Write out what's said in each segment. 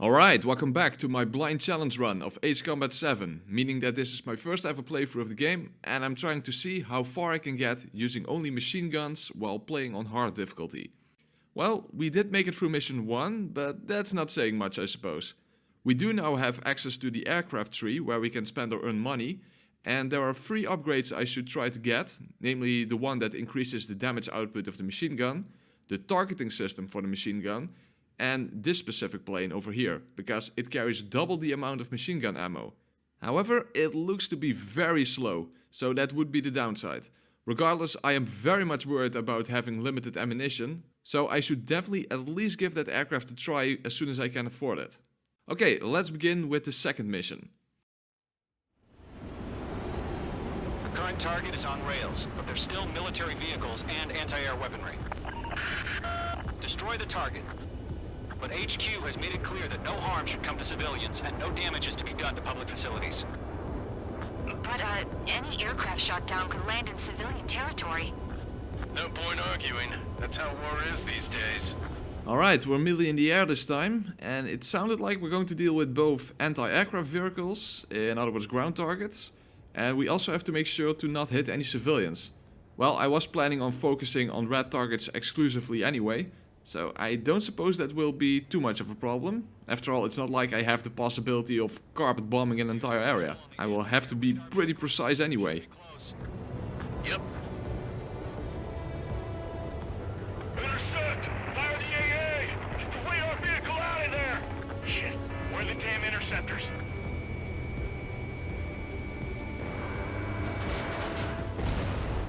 Alright, welcome back to my blind challenge run of Ace Combat 7, meaning that this is my first ever playthrough of the game and I'm trying to see how far I can get using only machine guns while playing on hard difficulty. Well, we did make it through mission 1, but that's not saying much, I suppose. We do now have access to the aircraft tree where we can spend or earn money, and there are 3 upgrades I should try to get, namely the one that increases the damage output of the machine gun, the targeting system for the machine gun, and this specific plane over here, because it carries double the amount of machine gun ammo. However, it looks to be very slow, so that would be the downside. Regardless, I am very much worried about having limited ammunition, so I should definitely at least give that aircraft a try as soon as I can afford it. Okay, let's begin with the second mission. The current target is on rails, but there's still military vehicles and anti-air weaponry. Destroy the target. But HQ has made it clear that no harm should come to civilians and no damage is to be done to public facilities. But, any aircraft shot down could land in civilian territory. No point arguing. That's how war is these days. Alright, we're immediately in the air this time, and it sounded like we're going to deal with both anti-aircraft vehicles, in other words ground targets, and we also have to make sure to not hit any civilians. Well, I was planning on focusing on red targets exclusively anyway, so I don't suppose that will be too much of a problem. After all, it's not like I have the possibility of carpet bombing an entire area. I will have to be pretty precise anyway. Yep. Intercept! Fire the AA! Get the radar vehicle out of there! Shit, where are the damn interceptors?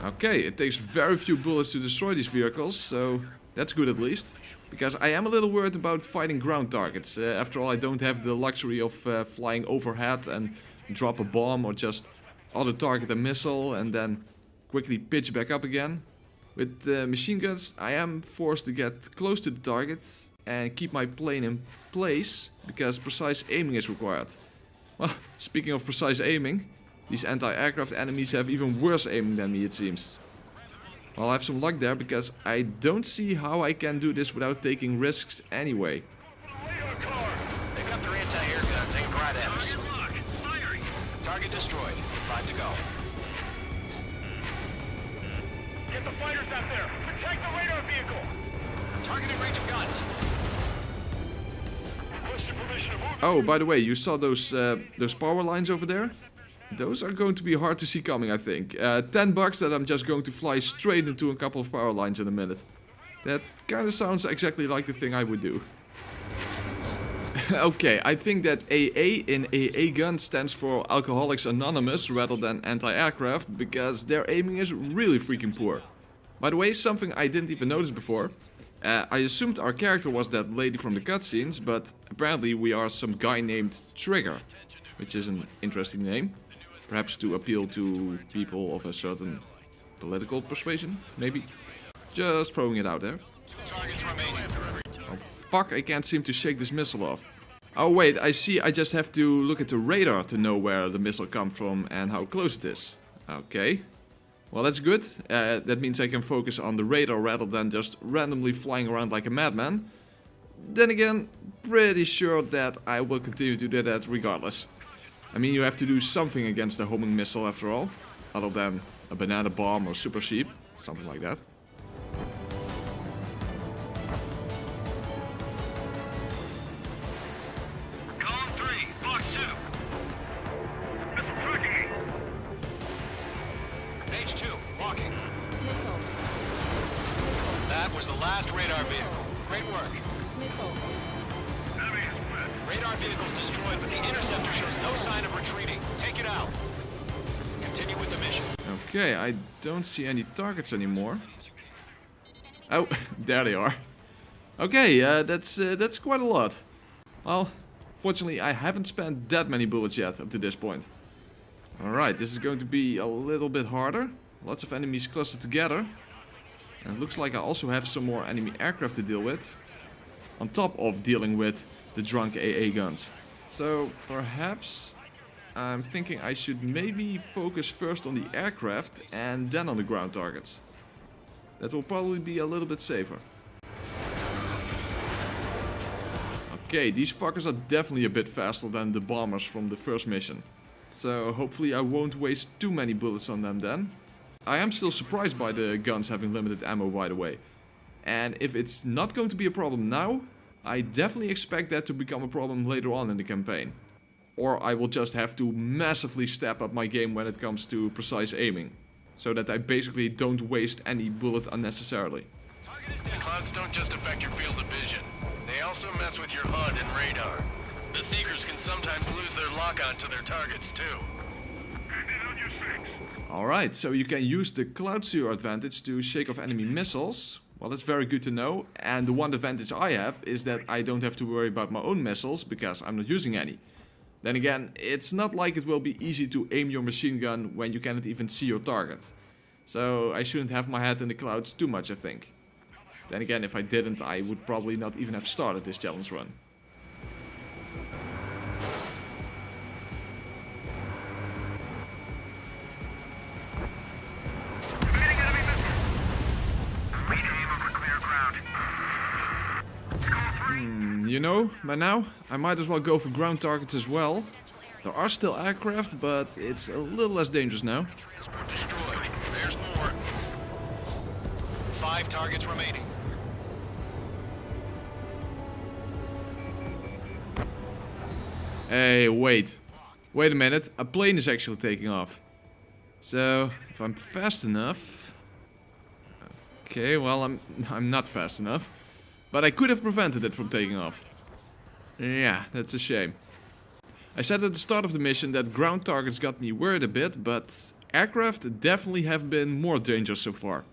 Okay, it takes very few bullets to destroy these vehicles, so that's good at least. Because I am a little worried about fighting ground targets. After all, I don't have the luxury of flying overhead and drop a bomb or just auto-target a missile and then quickly pitch back up again. With machine guns, I am forced to get close to the target and keep my plane in place because precise aiming is required. Well, speaking of precise aiming, these anti-aircraft enemies have even worse aiming than me, it seems. Well, I have some luck there because I don't see how I can do this without taking risks anyway. Radar car! They've got their anti-air guns aimed right at us. Target locked! Firing! Target destroyed. 5 to go. Get the fighters out there! Protect the radar vehicle! Target in range of guns. Requesting permission to move. Oh, by the way, you saw those power lines over there? Those are going to be hard to see coming, I think. $10 that I'm just going to fly straight into a couple of power lines in a minute. That kind of sounds exactly like the thing I would do. Okay, I think that AA in AA gun stands for Alcoholics Anonymous rather than anti-aircraft, because their aiming is really freaking poor. By the way, something I didn't even notice before. I assumed our character was that lady from the cutscenes, but apparently we are some guy named Trigger, which is an interesting name. Perhaps to appeal to people of a certain political persuasion, maybe. Just throwing it out there. 2 targets remaining. Oh fuck, I can't seem to shake this missile off. Oh wait, I see, I just have to look at the radar to know where the missile comes from and how close it is. Okay. Well, that's good. That means I can focus on the radar rather than just randomly flying around like a madman. Then again, pretty sure that I will continue to do that regardless. I mean, you have to do something against the homing missile after all, other than a banana bomb or super sheep, something like that. Column 3, Fox 2. Missile tracking me. Page 2, walking. That was the last radar vehicle. Great work. Enemy is wet. Radar vehicle's destroyed, but the interceptor shows no sign of retreating. Take it out. Continue with the mission. Okay, I don't see any targets anymore. Oh, there they are. Okay, that's quite a lot. Well, fortunately I haven't spent that many bullets yet up to this point. Alright, this is going to be a little bit harder. Lots of enemies clustered together. And it looks like I also have some more enemy aircraft to deal with. On top of dealing with the drunk AA guns. So perhaps I'm thinking I should maybe focus first on the aircraft and then on the ground targets. That will probably be a little bit safer. Okay, these fuckers are definitely a bit faster than the bombers from the first mission. So hopefully I won't waste too many bullets on them then. I am still surprised by the guns having limited ammo, by the way. And if it's not going to be a problem now, I definitely expect that to become a problem later on in the campaign. Or I will just have to massively step up my game when it comes to precise aiming. So that I basically don't waste any bullet unnecessarily. Target is The down. clouds don't just affect your field of vision. They also mess with your HUD and radar. The Seekers can sometimes lose their lock-on to their targets too. Alright, so you can use the cloud to your advantage to shake off enemy missiles. Well, that's very good to know. And the one advantage I have is that I don't have to worry about my own missiles because I'm not using any. Then again, it's not like it will be easy to aim your machine gun when you cannot even see your target. So I shouldn't have my head in the clouds too much, I think. Then again, if I didn't, I would probably not even have started this challenge run. You know, by now, I might as well go for ground targets as well. There are still aircraft, but it's a little less dangerous now. Transport destroyed. There's more. 5 targets remaining. Hey, wait. Wait a minute, a plane is actually taking off. So, if I'm fast enough... Okay, well, I'm not fast enough. But I could have prevented it from taking off. Yeah, that's a shame. I said at the start of the mission that ground targets got me worried a bit, but aircraft definitely have been more dangerous so far.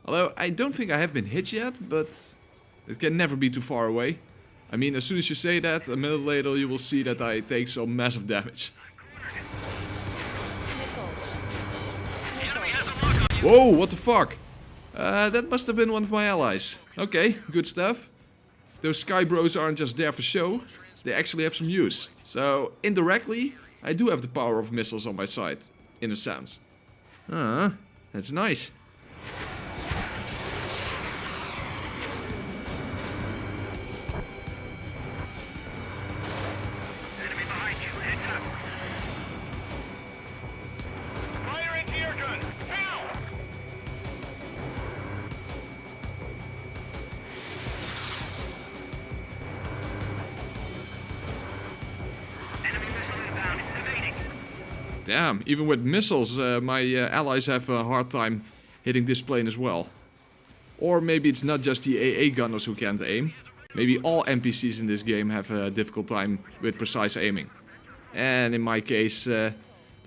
Although I don't think I have been hit yet, but it can never be too far away. I mean, as soon as you say that, a minute later you will see that I take some massive damage. Whoa, what the fuck? That must have been one of my allies. Okay, good stuff. Those Sky Bros aren't just there for show, they actually have some use. So, indirectly, I do have the power of missiles on my side, in a sense. That's nice. Enemy behind you. Heads up. Fire anti-air gun. Now! Enemy missile inbound. Evading. Damn, even with missiles, my allies have a hard time hitting this plane as well. Or maybe it's not just the AA gunners who can't aim. Maybe all NPCs in this game have a difficult time with precise aiming. And in my case, the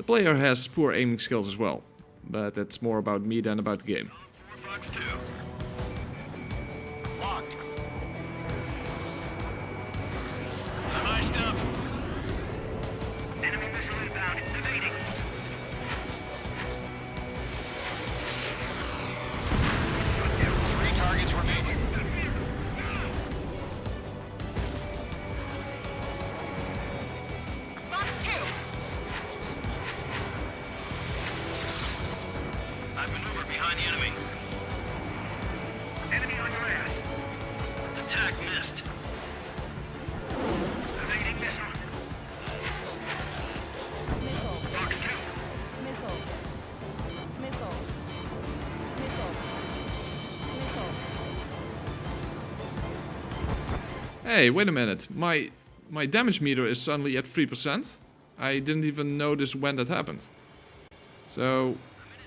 player has poor aiming skills as well. But that's more about me than about the game. Fox 2. Locked. I'm iced up. Enemy missile inbound. Evading. Three targets remaining. Fox 2. I've maneuvered behind the enemy. Enemy on your ass. Attack missed. Evading missile. Fox 2. Missile. Missile. Missile. Missile. Hey, wait a minute. My damage meter is suddenly at 3%. I didn't even notice when that happened. So,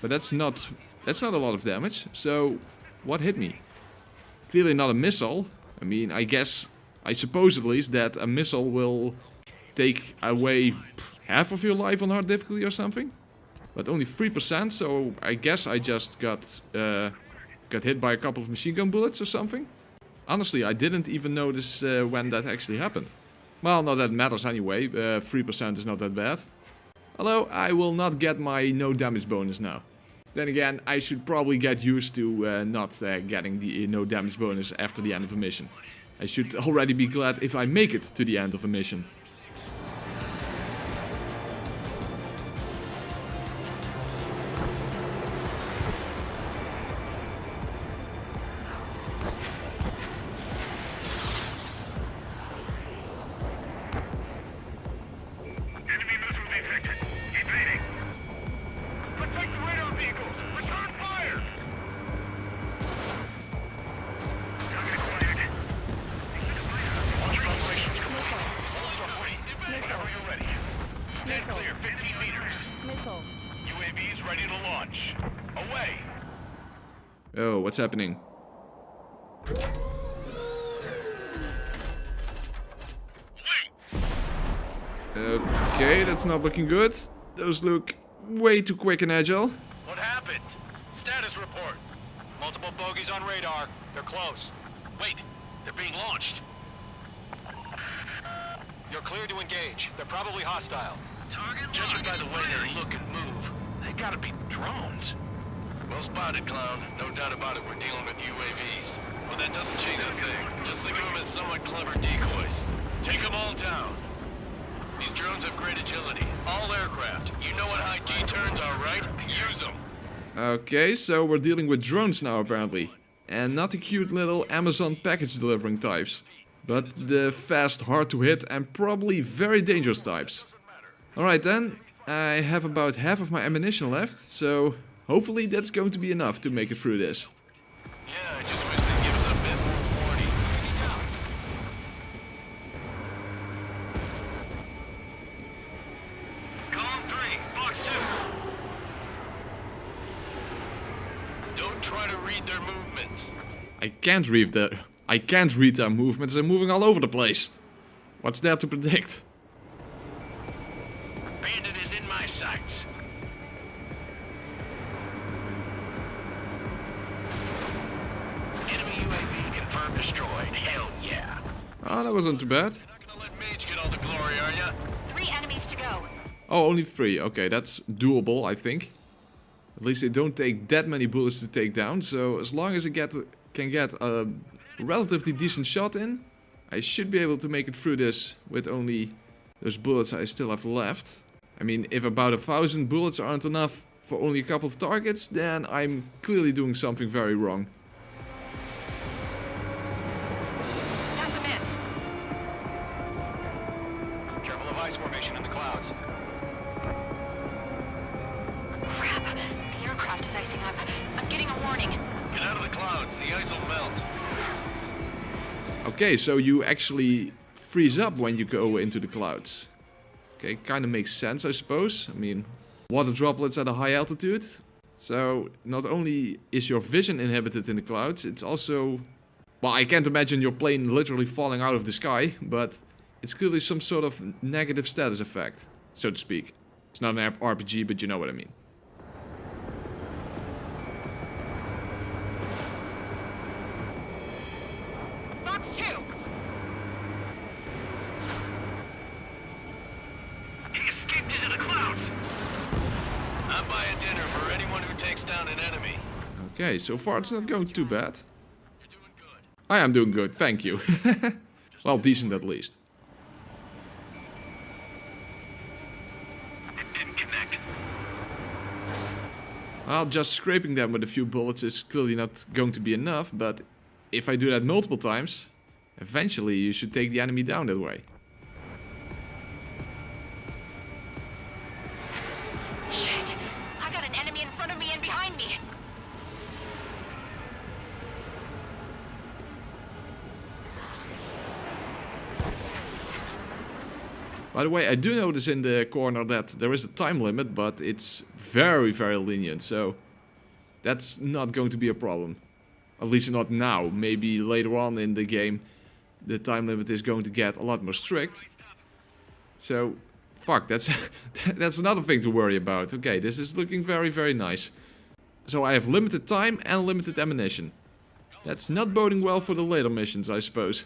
but that's not a lot of damage. So, what hit me? Clearly not a missile. I mean, I suppose at least that a missile will take away half of your life on hard difficulty or something. But only 3%, so I guess I just got hit by a couple of machine gun bullets or something. Honestly, I didn't even notice when that actually happened. Well, not that matters anyway, 3% is not that bad. Although, I will not get my no damage bonus now. Then again, I should probably get used to not getting the no damage bonus after the end of a mission. I should already be glad if I make it to the end of a mission. Oh, what's happening? Okay, that's not looking good. Those look way too quick and agile. What happened? Status report. Multiple bogies on radar. They're close. Wait, they're being launched. You're cleared to engage. They're probably hostile. Judging by the way they look and move, they gotta be drones. Well spotted, Clown. No doubt about it, we're dealing with UAVs. But that doesn't change a thing. Just think of them as somewhat clever decoys. Take them all down. These drones have great agility. All aircraft. You know what high G turns are, right? Use them. Okay, so we're dealing with drones now apparently. And not the cute little Amazon package delivering types. But the fast, hard to hit and probably very dangerous types. Alright then, I have about half of my ammunition left, so hopefully that's going to be enough to make it through this. Yeah, I just wish they'd give us a bit more warning. Column 3, Fox 2. Don't try to read their movements. I can't read their movements, they're moving all over the place. What's there to predict? Bandit is in my sights. Enemy UAV confirmed destroyed. Hell yeah. Oh, that wasn't too bad. Not gonna let Mage get all the glory, are ya? 3 enemies to go. Oh, only 3. Okay, that's doable, I think. At least they don't take that many bullets to take down, so as long as I can get a relatively decent shot in, I should be able to make it through this with only those bullets I still have left. I mean, if about 1,000 bullets aren't enough for only a couple of targets, then I'm clearly doing something very wrong. That's a miss. Careful of ice formation in the clouds. Crap. The aircraft is icing up. I'm getting a warning. Get out of the clouds. The ice will melt. Okay, so you actually freeze up when you go into the clouds. Okay, kind of makes sense, I suppose. I mean, water droplets at a high altitude. So, not only is your vision inhibited in the clouds, it's also... Well, I can't imagine your plane literally falling out of the sky, but it's clearly some sort of negative status effect, so to speak. It's not an RPG, but you know what I mean. Fox 2. He escaped into the clouds. I'm buying dinner for anyone who takes down an enemy. Okay, so far it's not going too bad. You're doing good. I am doing good, thank you. Well, decent at least. It didn't connect. Well, just scraping them with a few bullets is clearly not going to be enough, but if I do that multiple times, eventually you should take the enemy down that way. Shit. I got an enemy in front of me and behind me. By the way, I do notice in the corner that there is a time limit, but it's very, very lenient, so that's not going to be a problem. At least not now. Maybe later on in the game the time limit is going to get a lot more strict. So, fuck, that's that's another thing to worry about. Okay, this is looking very, very nice. So I have limited time and limited ammunition. That's not boding well for the later missions, I suppose.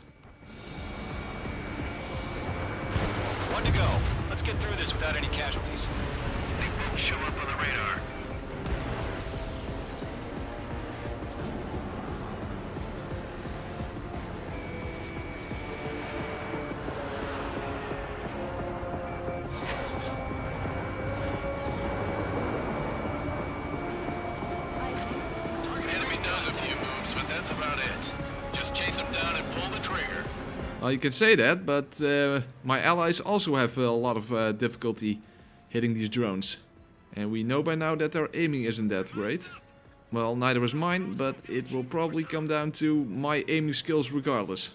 One to go. Let's get through this without any casualties. They won't show up on the radar. Enemy knows a few moves, but that's about it. Just chase them down and pull the trigger. Well, you can say that, but my allies also have a lot of difficulty hitting these drones. And we know by now that their aiming isn't that great. Well, neither is mine, but it will probably come down to my aiming skills regardless.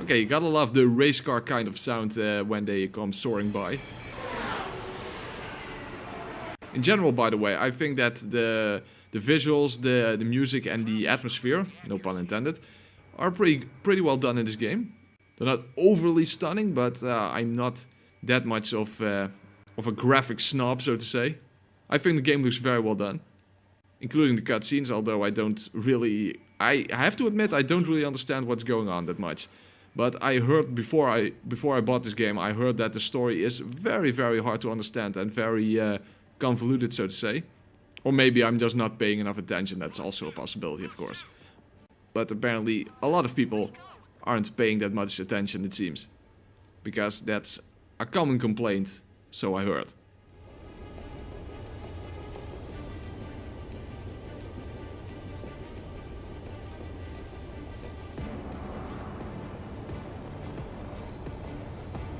Okay, you gotta love the race car kind of sound when they come soaring by. In general, by the way, I think that the visuals, the music and the atmosphere, no pun intended, are pretty well done in this game. They're not overly stunning, but I'm not that much of a graphic snob, so to say. I think the game looks very well done, including the cutscenes, although I have to admit I don't really understand what's going on that much. But I heard before I bought this game, I heard that the story is very, very hard to understand and very convoluted, so to say. Or maybe I'm just not paying enough attention, that's also a possibility, of course. But apparently a lot of people aren't paying that much attention, it seems. Because that's a common complaint, so I heard.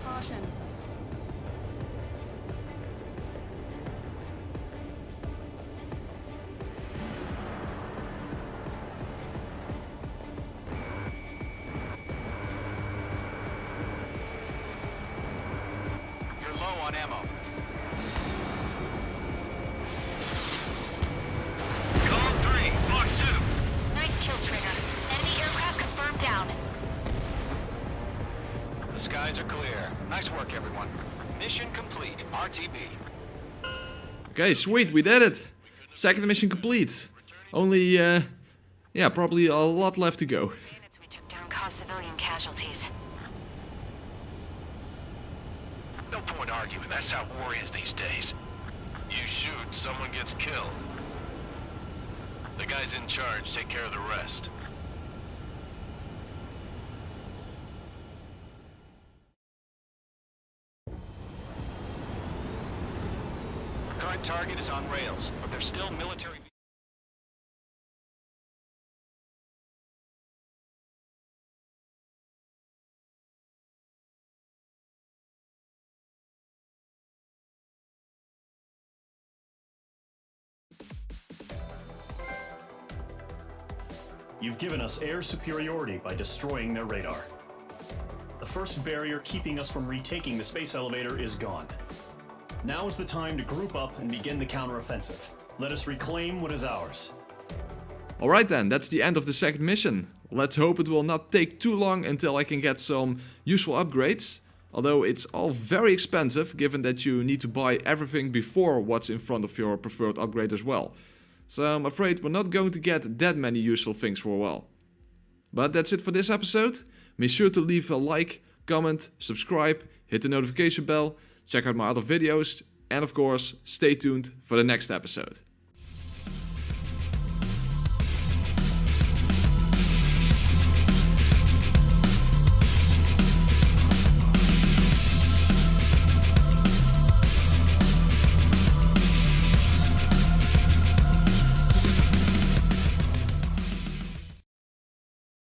Caution. You're low on ammo. Call 3, Fox 2. Nice kill, Trigger. Enemy aircraft confirmed down. The skies are clear. Nice work, everyone. Mission complete. RTB. Okay, sweet, we did it! Second mission complete. Only, yeah, probably a lot left to go. Units we took down caused civilian casualties. No point arguing, that's how war is these days. You shoot, someone gets killed. The guys in charge take care of the rest. Current target is on rails, but there's still military... You've given us air superiority by destroying their radar. The first barrier keeping us from retaking the space elevator is gone. Now is the time to group up and begin the counteroffensive. Let us reclaim what is ours. Alright then, that's the end of the second mission. Let's hope it will not take too long until I can get some useful upgrades. Although it's all very expensive, given that you need to buy everything before what's in front of your preferred upgrade as well. So I'm afraid we're not going to get that many useful things for a while. But that's it for this episode. Make sure to leave a like, comment, subscribe, hit the notification bell, check out my other videos, and of course, stay tuned for the next episode.